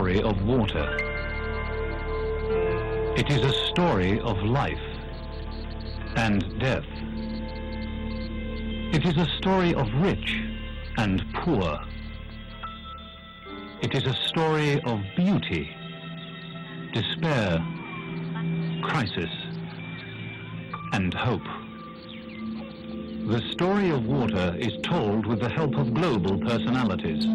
story of water. It is a story of life and death. It is a story of rich and poor. It is a story of beauty, despair, crisis, and hope. The story of water is told with the help of global personalities,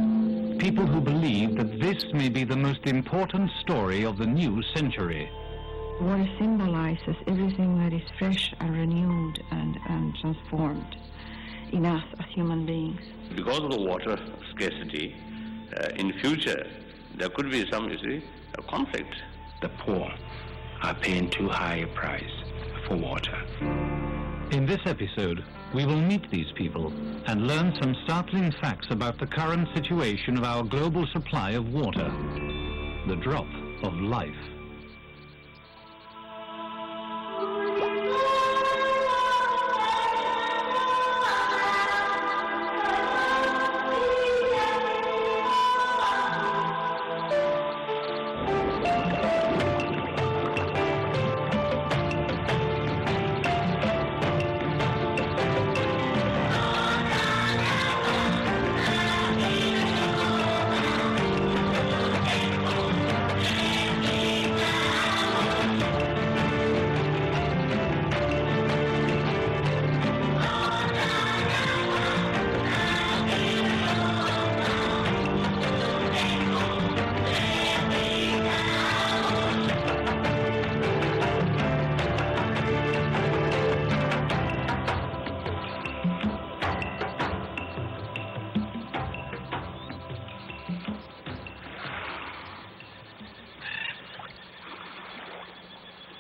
people who believe that this may be the most important story of the new century. Water symbolizes everything that is fresh and renewed and transformed in us as human beings. Because of the water scarcity, in future there could be some, a conflict. The poor are paying too high a price for water. In this episode, we will meet these people and learn some startling facts about the current situation of our global supply of water, the drop of life.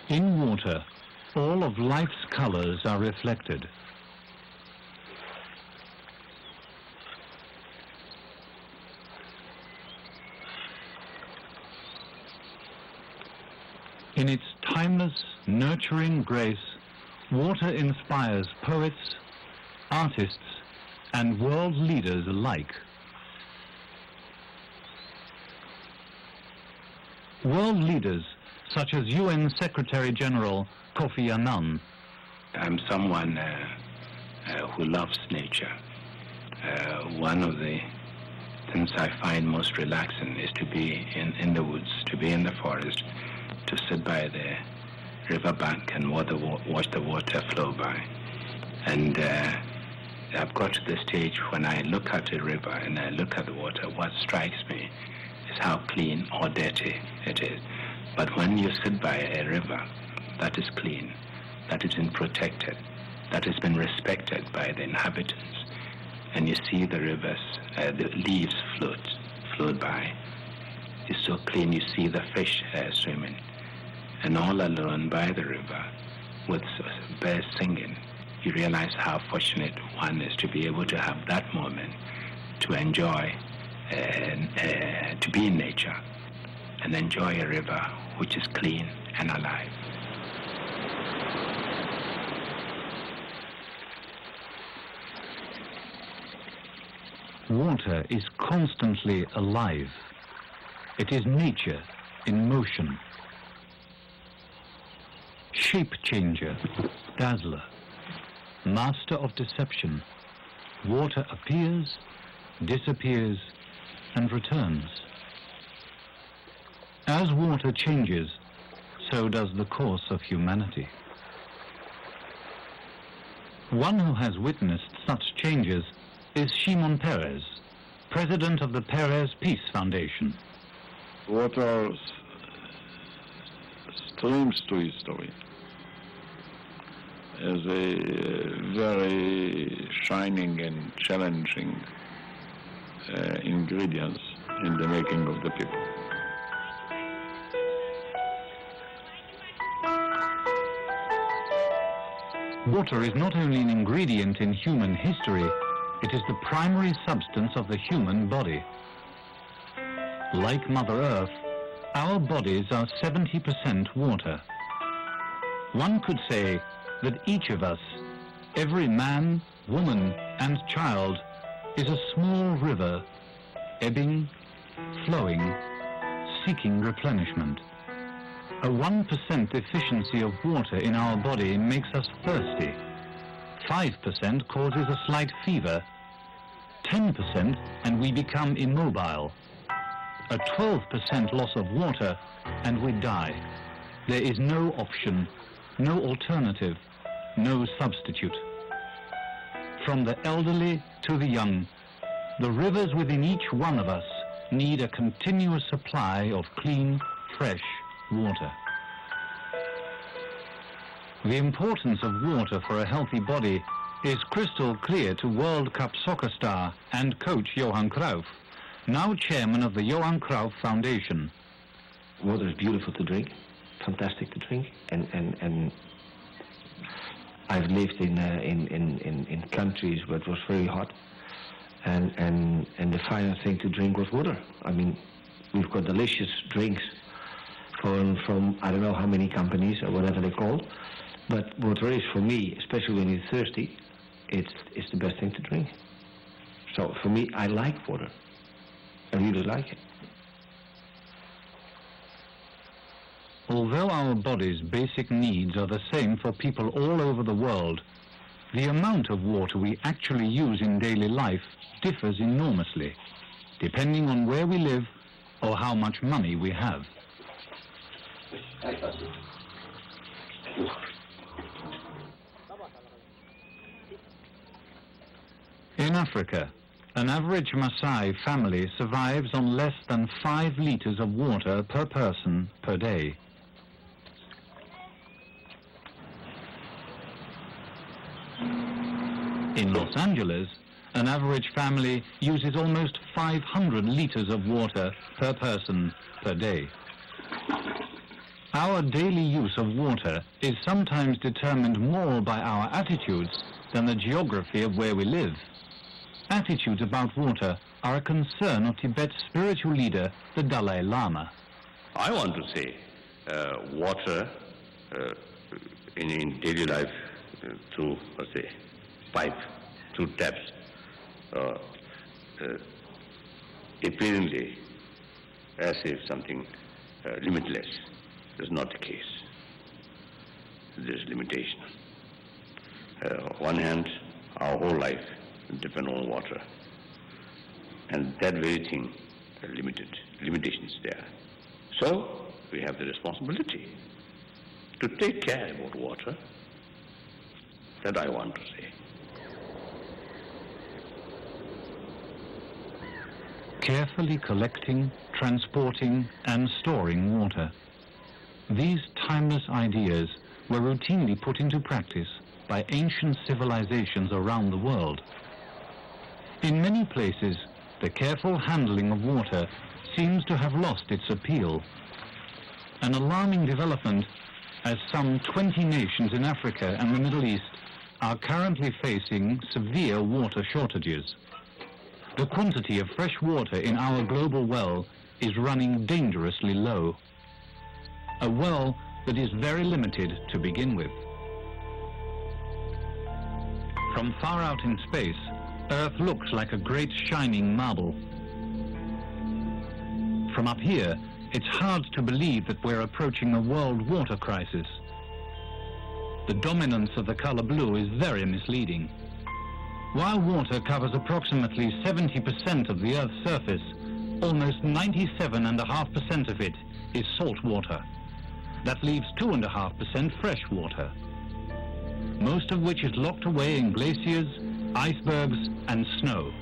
In water, all of life's colors are reflected. In its timeless, nurturing grace, water inspires poets, artists, and world leaders alike. World leaders such as UN Secretary-General Kofi Annan. I'm someone who loves nature. One of the things I find most relaxing is to be in the woods, to be in the forest, to sit by the riverbank and watch the water flow by. And I've got to the stage when I look at a river and I look at the water, what strikes me is how clean or dirty it is. But when you sit by a river that is clean, that has been protected, that has been respected by the inhabitants, and you see the rivers, the leaves float by, it's so clean, you see the fish swimming, and all alone by the river with birds singing, you realize how fortunate one is to be able to have that moment to enjoy, to be in nature and enjoy a river which is clean and alive. Water is constantly alive. It is nature in motion. Shape changer, dazzler, master of deception. Water appears, disappears, and returns. As water changes, so does the course of humanity. One who has witnessed such changes is Shimon Peres, president of the Peres Peace Foundation. Water streams to history as a very shining and challenging ingredients in the making of the people. Water is not only an ingredient in human history, it is the primary substance of the human body. Like Mother Earth, our bodies are 70% water. One could say that each of us, every man, woman, and child, is a small river, ebbing, flowing, seeking replenishment. A 1% deficiency of water in our body makes us thirsty. 5% causes a slight fever. 10% and we become immobile. A 12% loss of water and we die. There is no option, no alternative, no substitute. From the elderly to the young, the rivers within each one of us need a continuous supply of clean, fresh water. The importance of water for a healthy body is crystal clear to World Cup soccer star and coach Johan Cruyff, now chairman of the Johan Cruyff Foundation. Water is beautiful to drink, fantastic to drink, and I've lived in countries where it was very hot, and the final thing to drink was water. I mean, we've got delicious drinks from I don't know how many companies or whatever they're called, but water is, for me, especially when you're thirsty, it's the best thing to drink. So for me, I like water. I really like it. Although our body's basic needs are the same for people all over the world, the amount of water we actually use in daily life differs enormously, depending on where we live or how much money we have. In Africa, an average Maasai family survives on less than 5 liters of water per person per day. In Los Angeles, an average family uses almost 500 liters of water per person per day. Our daily use of water is sometimes determined more by our attitudes than the geography of where we live. Attitudes about water are a concern of Tibet's spiritual leader, the Dalai Lama. I want to say water in daily life through, let's say, pipe, through taps, apparently as if something limitless. Is not the case. There's limitation. On one hand, our whole life depends on water, and that very thing limitations there. So we have the responsibility to take care about water. That I want to say. Carefully collecting, transporting and storing water. These timeless ideas were routinely put into practice by ancient civilizations around the world. In many places, the careful handling of water seems to have lost its appeal. An alarming development, as some 20 nations in Africa and the Middle East are currently facing severe water shortages. The quantity of fresh water in our global well is running dangerously low. A well that is very limited to begin with. From far out in space, Earth looks like a great shining marble. From up here, it's hard to believe that we're approaching a world water crisis. The dominance of the color blue is very misleading. While water covers approximately 70% of the Earth's surface, almost 97.5% of it is salt water. That leaves 2.5% fresh water, most of which is locked away in glaciers, icebergs and snow.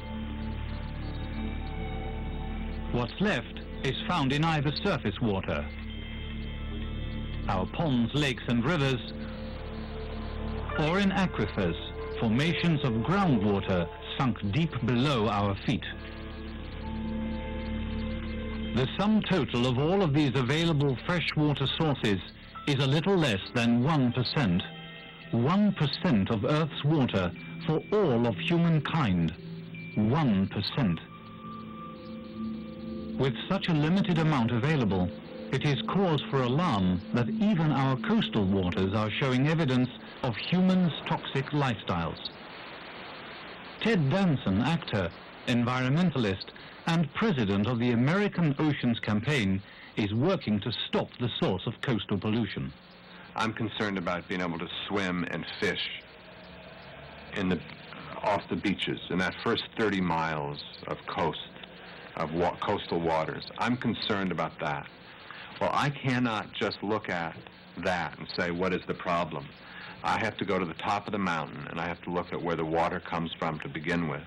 What's left is found in either surface water, our ponds, lakes and rivers, or in aquifers, formations of groundwater sunk deep below our feet. The sum total of all of these available freshwater sources is a little less than 1%. 1% of Earth's water for all of humankind. 1%. With such a limited amount available, it is cause for alarm that even our coastal waters are showing evidence of humans' toxic lifestyles. Ted Danson, actor, environmentalist, and president of the American Oceans Campaign, is working to stop the source of coastal pollution. I'm concerned about being able to swim and fish off the beaches in that first 30 miles of coastal waters. I'm concerned about that. Well, I cannot just look at that and say, what is the problem? I have to go to the top of the mountain, and I have to look at where the water comes from to begin with,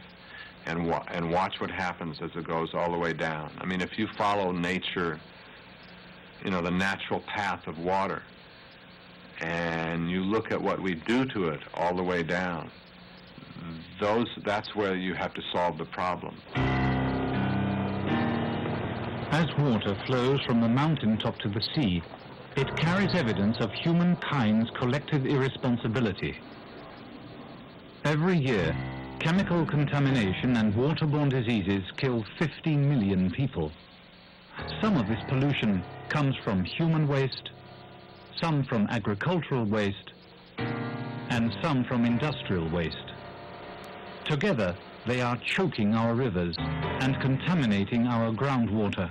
and watch what happens as it goes all the way down. I mean, if you follow nature, you know, the natural path of water, and you look at what we do to it all the way down, that's where you have to solve the problem. As water flows from the mountaintop to the sea, it carries evidence of humankind's collective irresponsibility. Every year, chemical contamination and waterborne diseases kill 50 million people. Some of this pollution comes from human waste, some from agricultural waste, and some from industrial waste. Together, they are choking our rivers and contaminating our groundwater.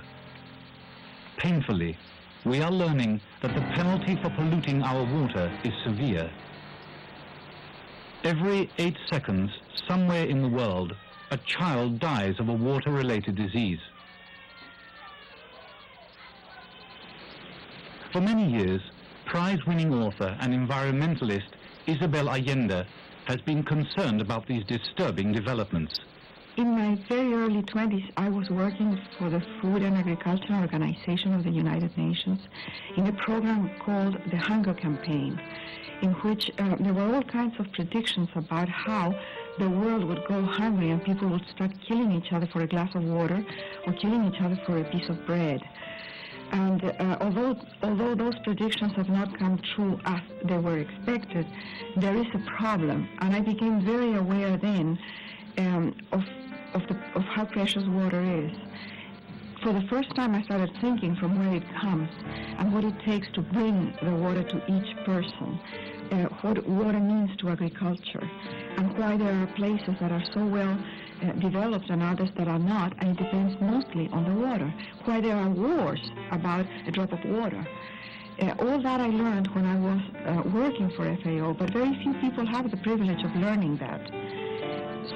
Painfully, we are learning that the penalty for polluting our water is severe. Every 8 seconds, somewhere in the world, a child dies of a water-related disease. For many years, prize-winning author and environmentalist Isabel Allende has been concerned about these disturbing developments. In my very early 20s, I was working for the Food and Agriculture Organization of the United Nations in a program called the Hunger Campaign, in which there were all kinds of predictions about how the world would go hungry and people would start killing each other for a glass of water or killing each other for a piece of bread. And although those predictions have not come true as they were expected, there is a problem. And I became very aware then of how precious water is. For the first time, I started thinking from where it comes and what it takes to bring the water to each person, what water means to agriculture, and why there are places that are so well developed and others that are not, and it depends mostly on the water, why there are wars about a drop of water. All that I learned when I was working for FAO, but very few people have the privilege of learning that.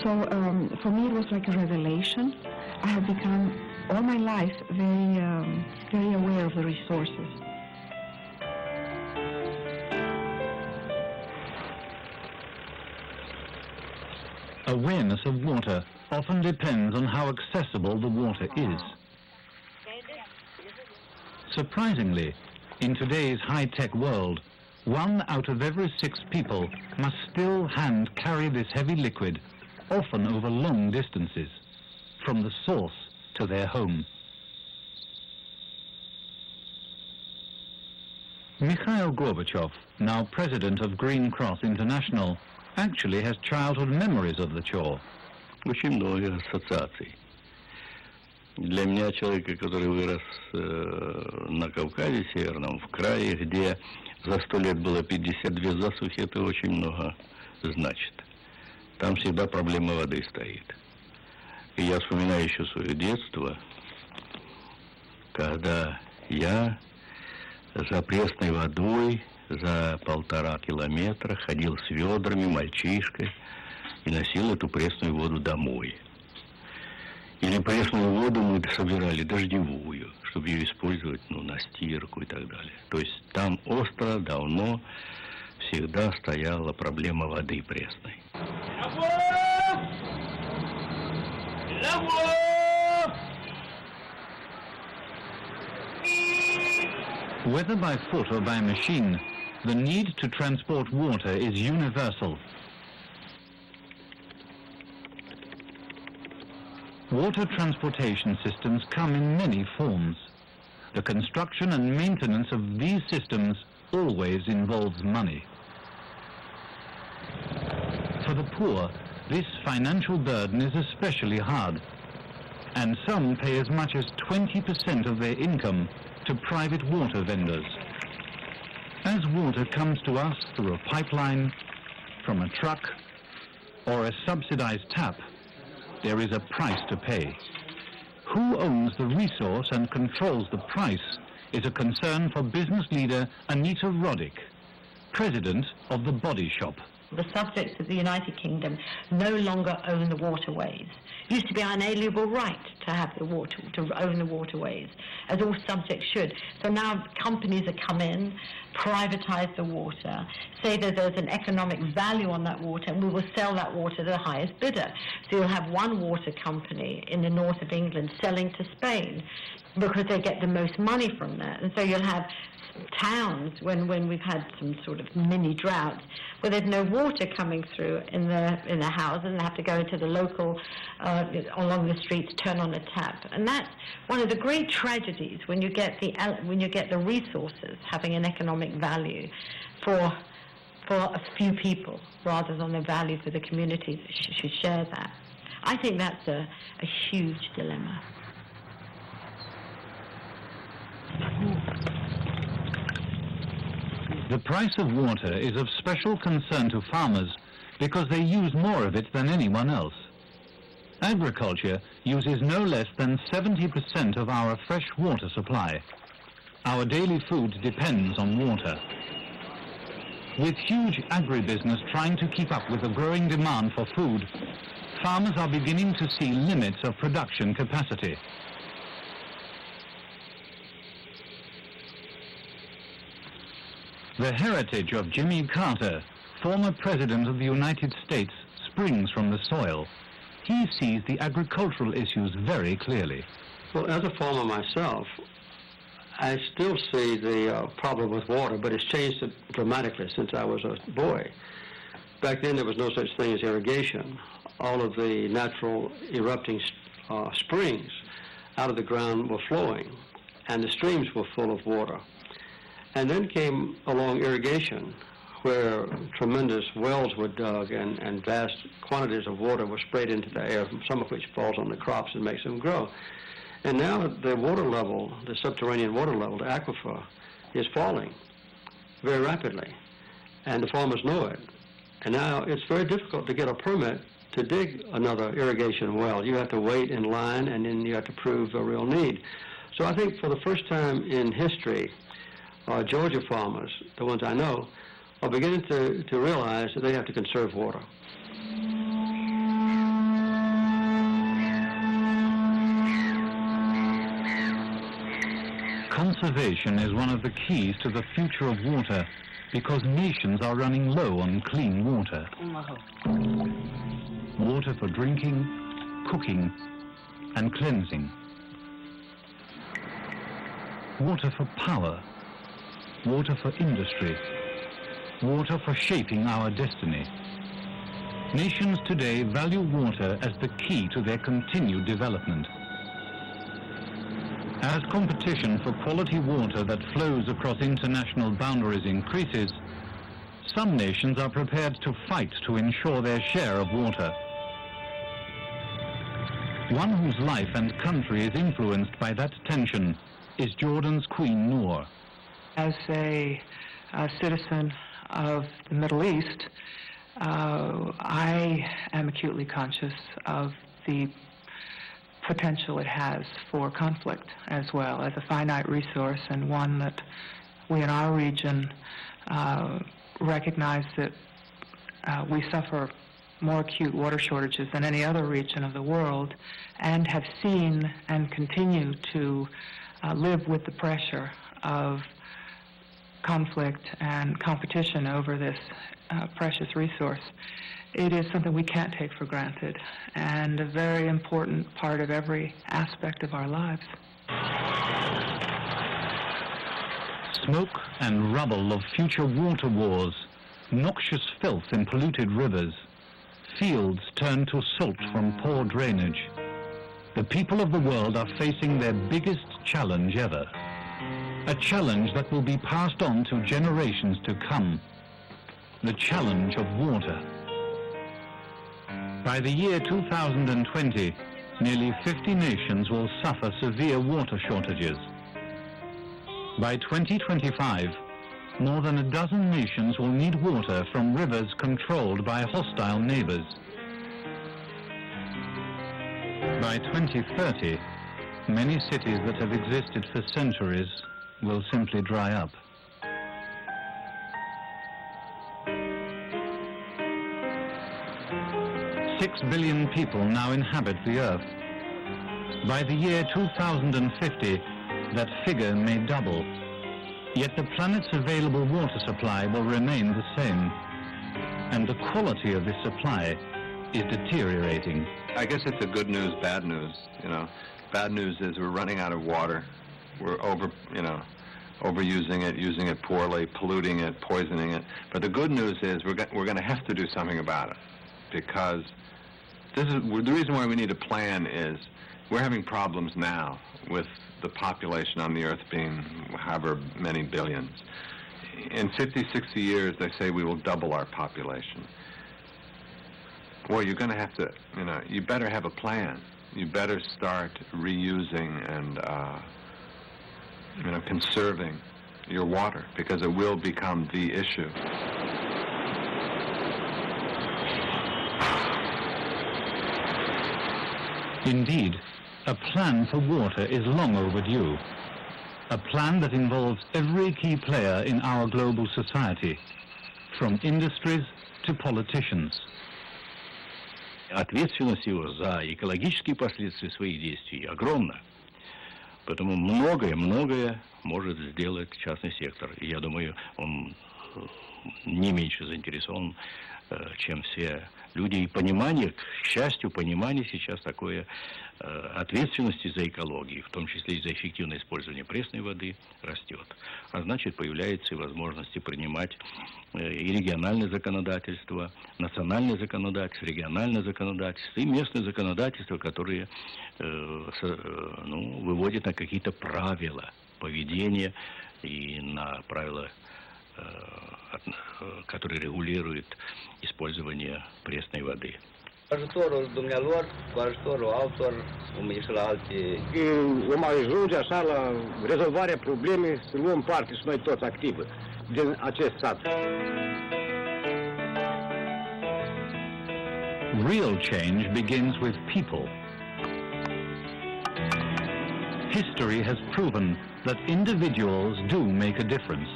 So for me it was like a revelation. I have become all my life very aware of the resources. Awareness of water often depends on how accessible the water is. Surprisingly, in today's high-tech world, 1 out of every 6 people must still hand carry this heavy liquid, often over long distances, from the source to their home. Mikhail Gorbachev, now president of Green Cross International, actually has childhood memories of the chore. Очень много ассоциаций. Для меня, человека, который вырос на Кавказе Северном, в крае, где за 100 лет было 52 засухи, это очень много значит. Там всегда проблема воды стоит. И я вспоминаю еще свое детство, когда я за пресной водой за 1,5 километра ходил с ведрами, мальчишкой, и носил эту пресную воду домой. Или пресную воду мы собирали дождевую, чтобы ее использовать на стирку и так далее. То есть там остро, давно, всегда стояла проблема воды пресной. Whether by foot or by machine, the need to transport water is universal. Water transportation systems come in many forms. The construction and maintenance of these systems always involves money. For the poor, this financial burden is especially hard, and some pay as much as 20% of their income to private water vendors. As water comes to us through a pipeline, from a truck, or a subsidized tap, there is a price to pay. Who owns the resource and controls the price is a concern for business leader Anita Roddick, president of the Body Shop. The subjects of the United Kingdom no longer own the waterways. It used to be an inalienable right to have the water, to own the waterways, as all subjects should. So now companies have come in, privatize the water, say that there's an economic value on that water, and we will sell that water to the highest bidder. So you'll have one water company in the north of England selling to Spain because they get the most money from that. And so you'll have towns, when we've had some sort of mini drought, where there's no water coming through in the houses, and they have to go into the local, along the streets, turn on a tap. And that's one of the great tragedies when you get the resources having an economic value for a few people rather than a value for the communities that should share that. I think that's a huge dilemma. The price of water is of special concern to farmers because they use more of it than anyone else. Agriculture uses no less than 70% of our fresh water supply. Our daily food depends on water. With huge agribusiness trying to keep up with the growing demand for food, farmers are beginning to see limits of production capacity. The heritage of Jimmy Carter, former President of the United States, springs from the soil. He sees the agricultural issues very clearly. Well, as a farmer myself, I still see the problem with water, but it's changed dramatically since I was a boy. Back then, there was no such thing as irrigation. All of the natural erupting springs out of the ground were flowing, and the streams were full of water. And then came along irrigation, where tremendous wells were dug and vast quantities of water were sprayed into the air, some of which falls on the crops and makes them grow. And now the water level, the subterranean water level, the aquifer, is falling very rapidly. And the farmers know it. And now it's very difficult to get a permit to dig another irrigation well. You have to wait in line, and then you have to prove a real need. So I think for the first time in history, Georgia farmers, the ones I know, are beginning to realize that they have to conserve water. Conservation is one of the keys to the future of water because nations are running low on clean water. Water for drinking, cooking, and cleansing. Water for power. Water for industry, water for shaping our destiny. Nations today value water as the key to their continued development. As competition for quality water that flows across international boundaries increases, some nations are prepared to fight to ensure their share of water. One whose life and country is influenced by that tension is Jordan's Queen Noor. As a citizen of the Middle East, I am acutely conscious of the potential it has for conflict as well as a finite resource, and one that we in our region recognize that we suffer more acute water shortages than any other region of the world, and have seen and continue to live with the pressure of conflict and competition over this precious resource. It is something we can't take for granted, and a very important part of every aspect of our lives. Smoke and rubble of future water wars, noxious filth in polluted rivers, fields turned to salt from poor drainage. The people of the world are facing their biggest challenge ever. A challenge that will be passed on to generations to come. The challenge of water. By the year 2020, nearly 50 nations will suffer severe water shortages. By 2025, more than a dozen nations will need water from rivers controlled by hostile neighbors. By 2030, many cities that have existed for centuries will simply dry up. Six billion people now inhabit the Earth. By the year 2050, that figure may double. Yet the planet's available water supply will remain the same. And the quality of this supply is deteriorating. I guess it's a good news, bad news, you know. Bad news is we're running out of water. We're overusing it, using it poorly, polluting it, poisoning it. But the good news is we're going to have to do something about it, because the reason why we need a plan is we're having problems now with the population on the Earth being however many billions. In 50, 60 years, they say we will double our population. Well, you're going to have to, you better have a plan. You better start reusing and, conserving your water, because it will become the issue. Indeed, a plan for water is long overdue. A plan that involves every key player in our global society, from industries to politicians. Ответственность его за экологические последствия своих действий огромна. Поэтому многое может сделать частный сектор. И я думаю, он не меньше заинтересован, чем все люди. И понимание, к счастью, понимание сейчас такое ответственности за экологию, в том числе и за эффективное использование пресной воды, растет. А значит, появляются и возможности принимать и региональное законодательство, национальное законодательство, региональное законодательство и местное законодательство, которые выводят на какие-то правила поведения и на правила, которые rегулируют использование пресной воды. Ajutorul dumnealor, cu ajutorul altor, cum e și la alte... Vom ajunge așa la rezolvarea problemei, să luăm parte și noi toți activi din acest sat. Real change begins with people. History has proven that individuals do make a difference.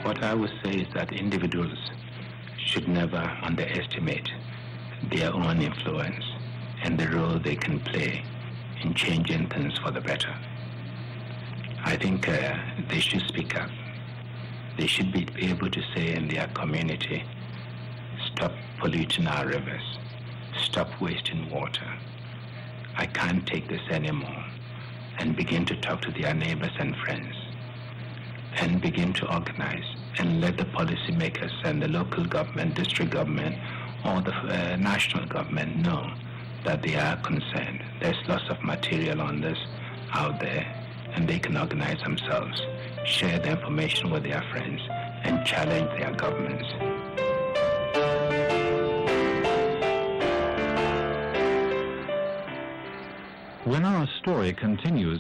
What I would say is that individuals should never underestimate their own influence and the role they can play in changing things for the better. I think they should speak up. They should be able to say in their community, stop polluting our rivers, stop wasting water. I can't take this anymore, and begin to talk to their neighbors and friends, and begin to organize and let the policymakers and the local government, district government, or the national government know that they are concerned. There's lots of material on this out there, and they can organize themselves, share the information with their friends, and challenge their governments. When our story continues,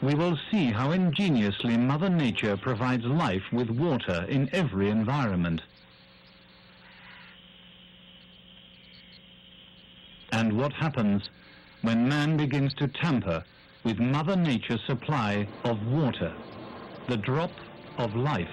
we will see how ingeniously Mother Nature provides life with water in every environment. And what happens when man begins to tamper with Mother Nature's supply of water, the drop of life.